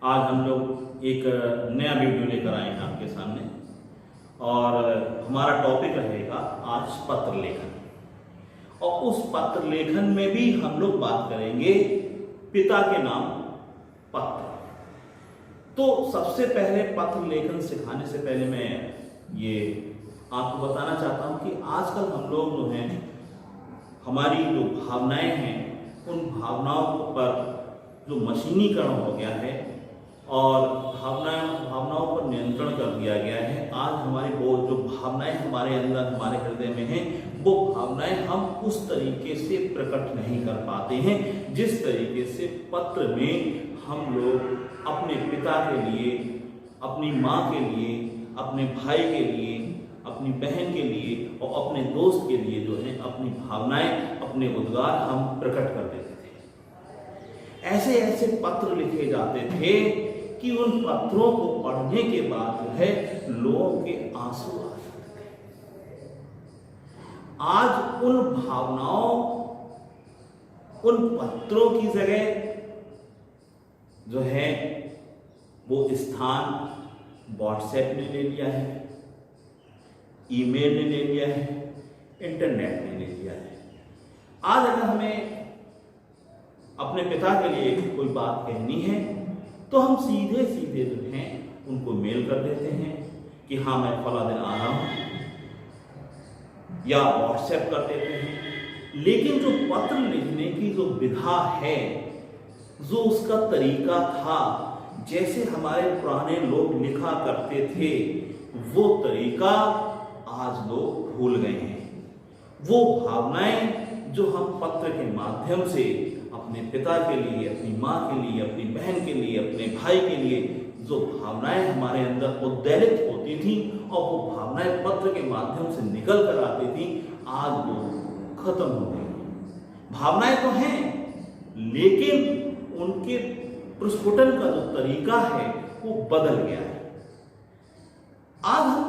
आज हम लोग एक नया वीडियो लेकर आए हैं आपके सामने और हमारा टॉपिक रहेगा आज पत्र लेखन। और उस पत्र लेखन में भी हम लोग बात करेंगे पिता के नाम पत्र। तो सबसे पहले पत्र लेखन सिखाने से पहले मैं ये आपको बताना चाहता हूँ कि आजकल हम लोग जो हैं हमारी जो भावनाएं हैं उन भावनाओं पर जो मशीनीकरण हो गया है और भावनाओं पर नियंत्रण कर दिया गया है। आज हमारी वो जो भावनाएं हमारे अंदर हमारे हृदय में हैं वो भावनाएं हम उस तरीके से प्रकट नहीं कर पाते हैं जिस तरीके से पत्र में हम लोग अपने पिता के लिए, अपनी माँ के लिए, अपने भाई के लिए, अपनी बहन के लिए और अपने दोस्त के लिए जो है अपनी भावनाएं, अपने उद्गार हम प्रकट कर देते थे। ऐसे ऐसे पत्र लिखे जाते थे कि उन पत्रों को पढ़ने के बाद जो है लोगों के आंसू आ जाते थे। आज उन भावनाओं, उन पत्रों की जगह जो है वो स्थान व्हाट्सएप ने ले लिया है, ईमेल ने ले लिया है, इंटरनेट ने ले लिया है। आज अगर हमें अपने पिता के लिए कोई बात कहनी है तो हम सीधे सीधे जो हैं उनको मेल कर देते हैं कि हाँ मैं फला दिन आ रहा हूं, या व्हाट्सएप कर देते हैं। लेकिन जो पत्र लिखने की जो विधा है, जो उसका तरीका था, जैसे हमारे पुराने लोग लिखा करते थे, वो तरीका आज लोग भूल गए हैं। वो भावनाएं जो हम पत्र के माध्यम से अपने पिता के लिए, अपनी माँ के लिए, अपनी बहन के लिए, अपने भाई के लिए जो भावनाएं हमारे अंदर उद्वेलित होती थी और वो भावनाएं पत्र के माध्यम से निकल कर आती थी, आज वो खत्म हो गई। भावनाएं तो हैं लेकिन उनके प्रस्फुटन का जो तरीका है वो बदल गया है। आज हम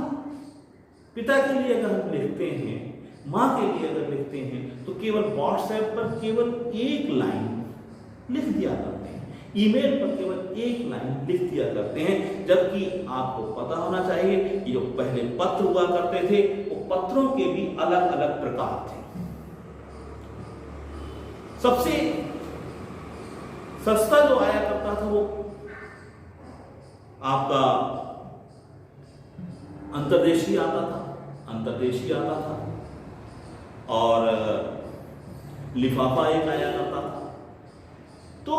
पिता के लिए अगर हम लिखते हैं, माँ के लिए अगर लिखते हैं तो केवल व्हाट्सएप पर केवल एक लाइन लिख दिया करते हैं, ईमेल पर केवल एक लाइन लिख दिया करते हैं। जबकि आपको पता होना चाहिए कि जो पहले पत्र हुआ करते थे वो पत्रों के भी अलग अलग प्रकार थे। सबसे सस्ता जो आया करता था वो आपका अंतर्देशीय आता था और लिफाफा एक आया करता था। तो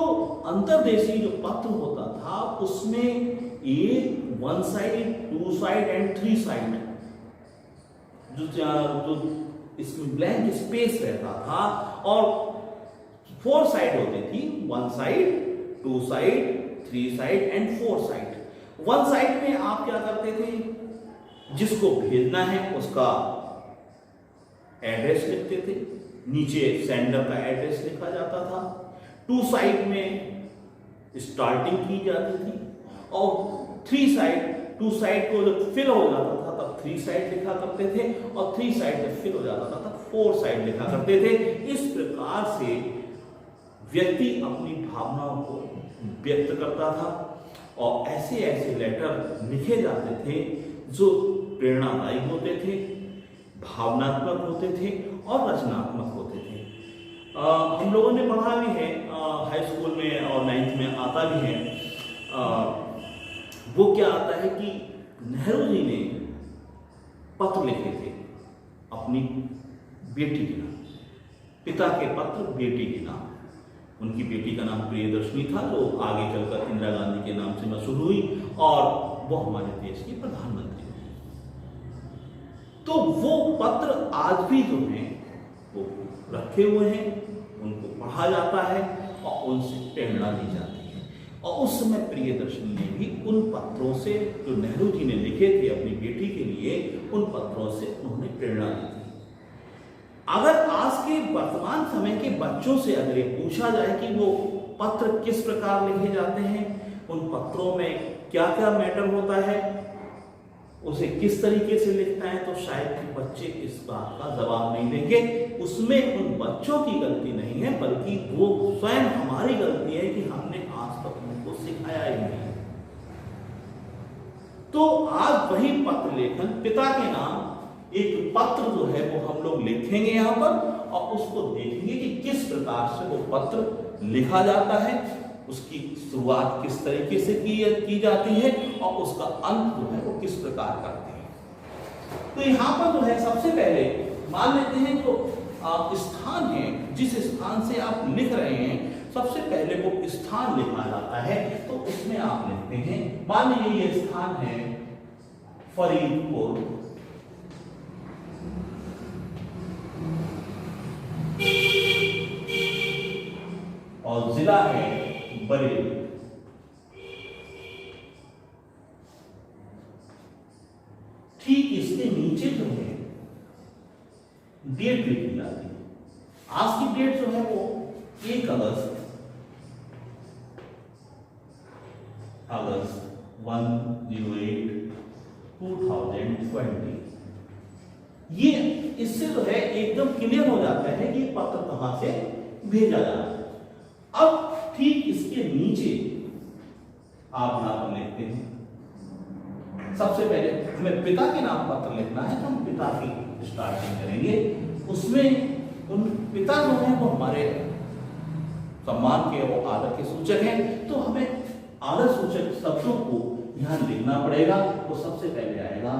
अंतर्देशीय जो पत्र होता था उसमें एक 1 साइड, 2 साइड एंड 3 साइड जो इसमें ब्लैंक स्पेस रहता था और 4 साइड होती थी, 1 side, 2 side, 3 side and 4 side. 1 side में आप क्या करते थे, जिसको भेजना है उसका एड्रेस लिखते थे, नीचे सेंडर का एड्रेस लिखा जाता था। 2 साइड में स्टार्टिंग की जाती थी और 2 साइड को जब फिल हो जाता था तब 3 साइड लिखा करते थे और 3 साइड जब फिल हो जाता था तब 4 साइड लिखा करते थे। इस प्रकार से व्यक्ति अपनी भावनाओं को व्यक्त करता था और ऐसे ऐसे लेटर लिखे जाते थे जो प्रेरणादायी होते थे, भावनात्मक होते थे और रचनात्मक होते थे। हम लोगों ने पढ़ा भी है, हाई स्कूल में और 9th में आता भी है। वो क्या आता है कि नेहरू जी ने पत्र लिखे थे अपनी बेटी के नाम, पिता के पत्र बेटी के नाम। उनकी बेटी का नाम प्रियदर्शनी था जो आगे चलकर इंदिरा गांधी के नाम से मशहूर हुई और वो हमारे देश की प्रधानमंत्री हुई। तो वो पत्र आज भी जो हैं वो रखे हुए हैं, उनको पढ़ा जाता है और उनसे प्रेरणा ली जाती है। और उस समय प्रियदर्शनी ने भी उन पत्रों से जो नेहरू जी ने लिखे थे अपनी बेटी के लिए, उन पत्रों से उन्होंने प्रेरणा ली थी। अगर आज के वर्तमान समय के बच्चों से अगर ये पूछा जाए कि वो पत्र किस प्रकार लिखे जाते हैं, उन पत्रों में क्या क्या मैटर होता है, उसे किस तरीके से लिखना है, तो शायद कि बच्चे इस बात का जवाब नहीं देंगे। उसमें उन बच्चों की गलती नहीं है बल्कि वो स्वयं हमारी गलती है कि हमने आज तक उनको उसको सिखाया ही नहीं। तो आज वही पत्र लेखन, पिता के नाम एक पत्र जो है वो हम लोग लिखेंगे यहाँ पर और उसको देखेंगे कि किस प्रकार से वो पत्र लिखा जाता है, उसकी शुरुआत किस तरीके से की जाती है और उसका अंत जो है वो किस प्रकार करते हैं। तो यहाँ पर जो है सबसे पहले मान लेते हैं जो स्थान है, जिस स्थान से आप लिख रहे हैं, सबसे पहले वो स्थान लिखा जाता है। तो उसमें आप लिखते हैं, मान लीजिए ये स्थान है फरीदपुर, और जिला है बरेली। ठीक इसके नीचे जो है डेट लिखी जाती है। आज की डेट जो है वो 1 अगस्त 1/08/2020। ये इससे जो है एकदम क्लियर हो जाता है कि पत्र कहां से भेजा जा रहा है। अब ठीक इसके नीचे आप यहां पर लिखते हैं, सबसे पहले हमें पिता के नाम पत्र लिखना है तो हम पिता की स्टार्टिंग करेंगे। उसमें उन पिता जो है वो हमारे सम्मान के और आदर के सूचक हैं, तो हमें आदर सूचक शब्दों को यहां लिखना पड़ेगा। तो सबसे पहले आएगा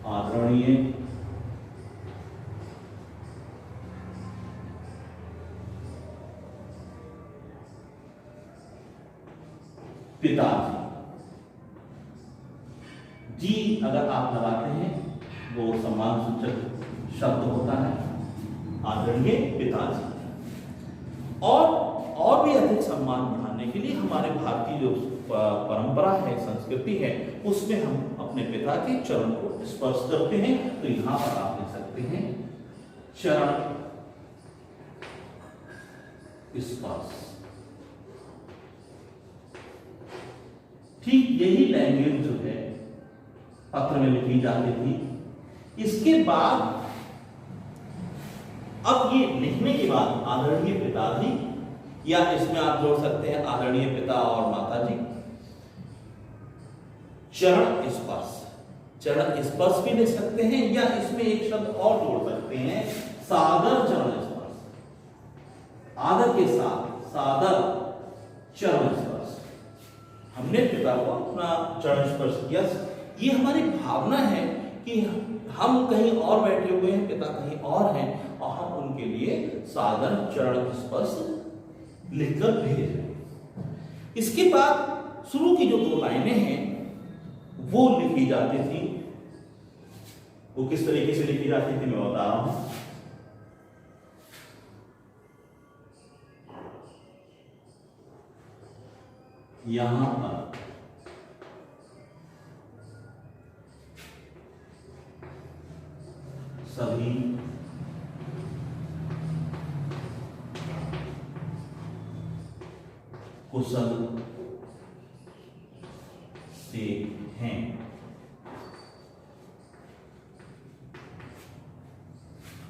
आदरणीय पिताजी। जी अगर आप लगाते हैं वो सम्मान सूचक शब्द होता है, आदरणीय पिताजी। और भी अधिक सम्मान बढ़ाने के लिए हमारे भारतीय जो परंपरा है, संस्कृति है, उसमें हम अपने पिता के चरण को स्पर्श करते हैं। तो यहां पर आप लिख सकते हैं चरण स्पर्श। ठीक यही लैंग्वेज जो है पत्र में लिखी जाती थी। इसके बाद अब ये लिखने के बाद आदरणीय पिताजी, या इसमें आप जोड़ सकते हैं आदरणीय पिता और माताजी। चरण स्पर्श, चरण स्पर्श भी लिख सकते हैं, या इसमें एक शब्द और जोड़ सकते हैं सादर चरण स्पर्श। आदर के साथ सादर चरण स्पर्श। हमने पिता को अपना चरण स्पर्श किया। ये हमारी भावना है कि हम कहीं और बैठे हुए हैं, पिता कहीं और हैं, और हम उनके लिए सादर चरण स्पर्श लिखकर भेज रहे हैं। इसके बाद शुरू की जो 2 लाइनें हैं वो लिखी जाती थी। वो किस तरीके से लिखी जाती थी मैं बता रहा हूं। यहां पर सभी कुशल से हैं।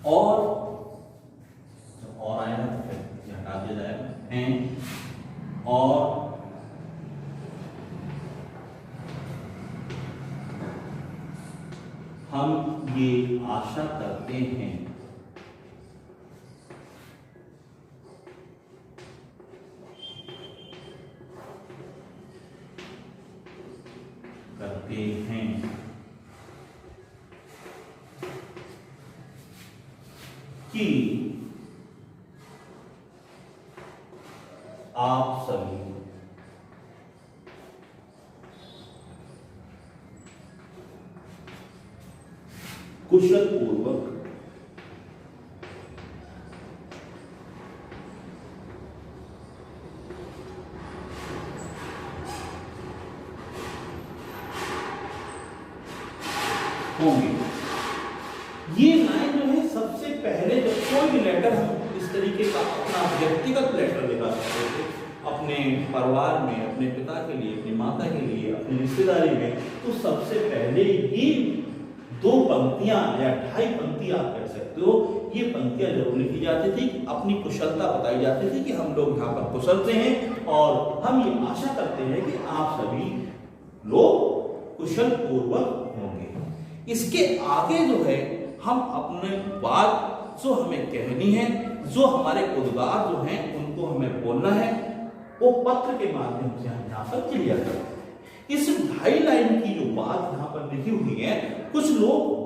और आएगा तो फिर हटा दिया जाएगा, हैं। और हम ये आशा करते हैं कि आप सभी कुशल पूर्वक होंगे। ये लाइन जो है सबसे पहले जब कोई भी लेटर हम इस तरीके का अपना व्यक्तिगत लेटर लिखा करते थे अपने परिवार में, अपने पिता के लिए, अपनी माता के लिए, अपनी रिश्तेदारी में, तो सबसे पहले ये 2 पंक्तियां या 2.5 पंक्ति आप कह सकते हो, ये पंक्तियां जरूर लिखी जाती थी, अपनी कुशलता बताई जाती थी कि हम लोग यहाँ पर कुशल से हैं और हम ये आशा करते हैं कि आप सभी लोग कुशल पूर्वक होंगे। इसके आगे जो है हम अपने बात जो हमें कहनी है, जो हमारे उद्गार जो हैं उनको हमें बोलना है, वो पत्र के माध्यम से हम यहाँ पर क्लियर करते हैं। इस 2.5 लाइन की जो बात यहाँ पर लिखी हुई है, कुछ लोग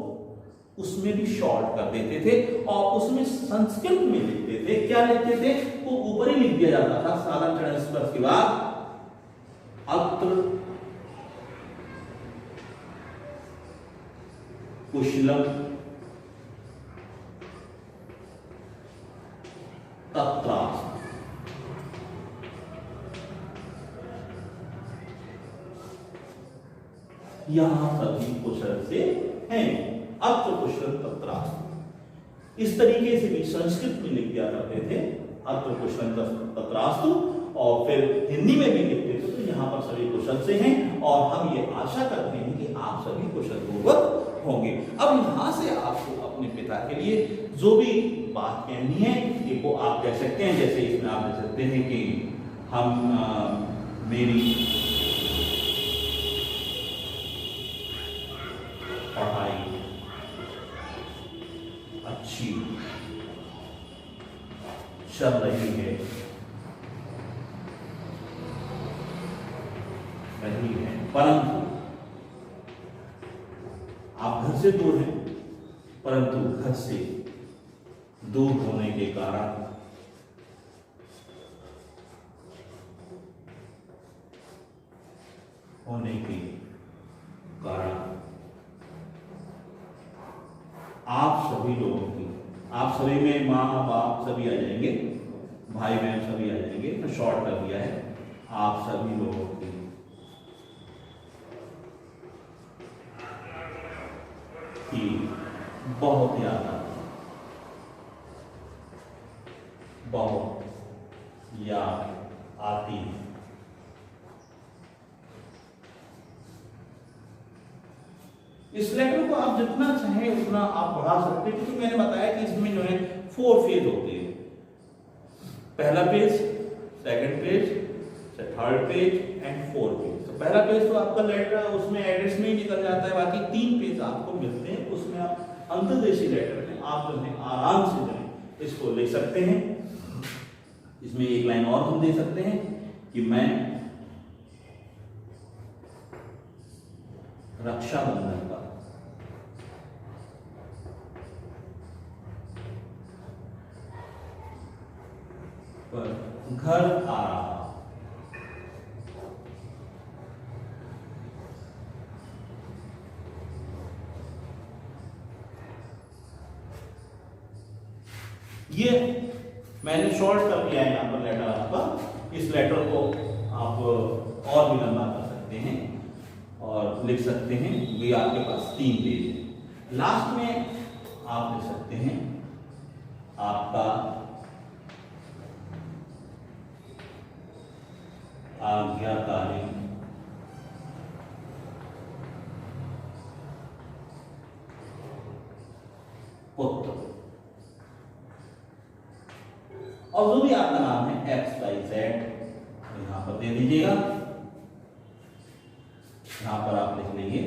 उसमें भी शॉर्ट कर देते थे और उसमें संस्कृत में लिखते थे। क्या लिखते थे? वो ऊपर ही लिख दिया जाता था साधारण चरण स्पर्श के बाद अत्र कुशलम तत्रास्तु। यहां सभी कुशल से हैं, अत्र कुशल तत्रास्तु। इस तरीके से भी संस्कृत में लिख दिया करते थे अत्र कुशल तत्रास्तु, और फिर हिंदी में भी लिखते थे तो यहाँ पर सभी कुशल से हैं और हम ये आशा करते हैं कि आप सभी कुशल पूर्वक होंगे। अब यहाँ से आपको अपने पिता के लिए जो भी बात कहनी है कि वो आप कह सकते हैं। जैसे इसमें आप कह सकते हैं कि हम मेरी पढ़ाई अच्छी चल रही है परंतु आप घर से दूर हैं, परंतु घर से दूर होने के कारण आप सभी लोगों की, आप सभी में माँ बाप सभी आ जाएंगे, भाई बहन सभी आ जाएंगे, तो शॉर्ट कर दिया है, आप सभी लोगों की बहुत याद आती है। इस लेटर को आप जितना चाहें उतना आप बढ़ा सकते हैं, क्योंकि मैंने बताया कि इसमें जो है 4 फेज होते हैं। पहला page, second page, third page and 4th page. तो पहला पेज तो आपका लेटर उसमें एड्रेस में ही निकल जाता है, बाकी 3 पेज आपको मिलते हैं, उसमें आप अंतर्देशीय लेटर में आप जो है आराम से जो है इसको लिख सकते हैं। इसमें एक लाइन और हम दे सकते हैं कि मैं रक्षाबंधन पर घर आ रहा, ये मैंने शॉर्ट कर दिया है यहाँ पर लेटर आपका। इस लेटर को आप और भी लंबा कर सकते हैं और लिख सकते हैं। ये आपके पास 3 पेज है। लास्ट में आप लिख सकते हैं आपका आज्ञाकारी पुत्र, और जो भी आपका नाम है XYZ यहां पर दे दीजिएगा। यहां पर आप लिख लेंगे।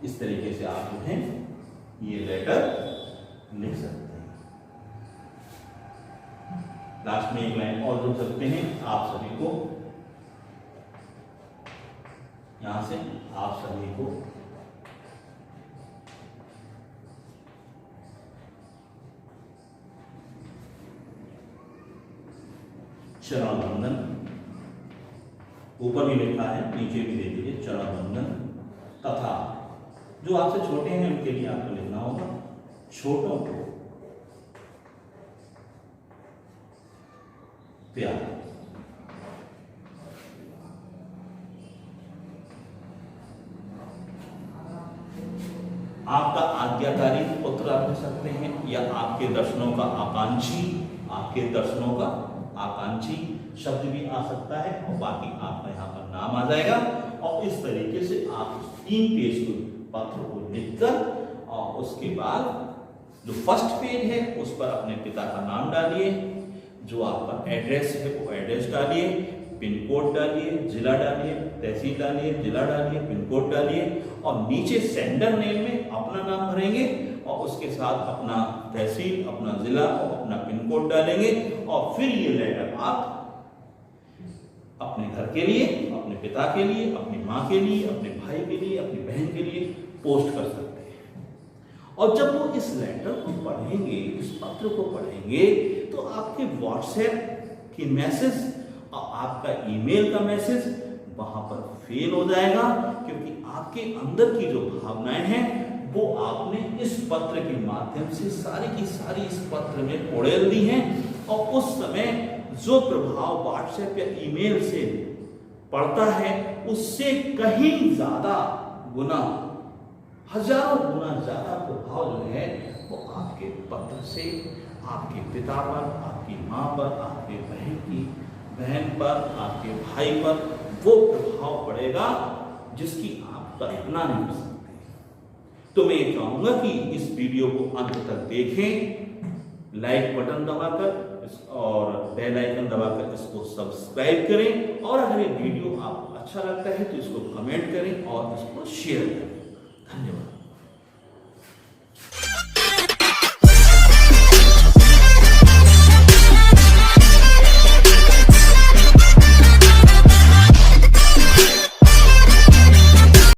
इस तरीके से आप जो है ये लेटर लिख सकते हैं। लास्ट में एक लाइन और जोड़ सकते हैं, आप सभी को, यहां से आप सभी को चरण बंधन, ऊपर भी लिखा है, नीचे भी दे दीजिए चरण बंधन। तथा जो आपसे छोटे हैं उनके लिए आपको लिखना होगा छोटों को प्यार। आपका आज्ञाकारी पुत्र आप लिख सकते हैं, या आपके दर्शनों का आकांक्षी, आपके दर्शनों का आकांक्षी शब्द भी आ सकता है, और बाकी आपका यहाँ पर नाम आ जाएगा। और इस तरीके से आप 3 पेज को पत्र को लिखकर और उसके बाद जो फर्स्ट पेज है उस पर अपने पिता का नाम डालिए, जो आपका एड्रेस है वो एड्रेस डालिए, पिन कोड डालिए, जिला डालिए, तहसील डालिए, जिला डालिए, पिन कोड डालिए और नीचे सेंडर नेम में अपना नाम भरेंगे और उसके साथ अपना तहसील, अपना जिला और अपना पिन कोड डालेंगे और फिर ये लेटर आप अपने घर के लिए, अपने पिता के लिए, अपनी माँ के लिए, अपने भाई के लिए, अपनी बहन के लिए पोस्ट कर सकते हैं। और जब वो इस लेटर को पढ़ेंगे, इस पत्र को पढ़ेंगे, तो आपके व्हाट्सएप की मैसेज और आपका ईमेल का मैसेज वहां पर फेल हो जाएगा, क्योंकि आपके अंदर की जो भावनाएं हैं वो आपने इस पत्र के माध्यम से सारी की सारी इस पत्र में उड़ेल दी हैं और उस समय जो प्रभाव व्हाट्सएप या ईमेल से पड़ता है उससे कहीं ज्यादा गुना, हजारों गुना ज्यादा प्रभाव जो है वो आपके पत्र से आपके पिता पर, आपकी माँ पर, आपके बहन पर, आपके भाई पर वो प्रभाव पड़ेगा जिसकी आप कल्पना नहीं कर सकते। तो मैं ये चाहूंगा कि इस वीडियो को अंत तक देखें, लाइक बटन दबाकर और बेल आइकन दबाकर इसको सब्सक्राइब करें और अगर ये वीडियो आपको अच्छा लगता है तो इसको कमेंट करें और इसको शेयर करें। धन्यवाद।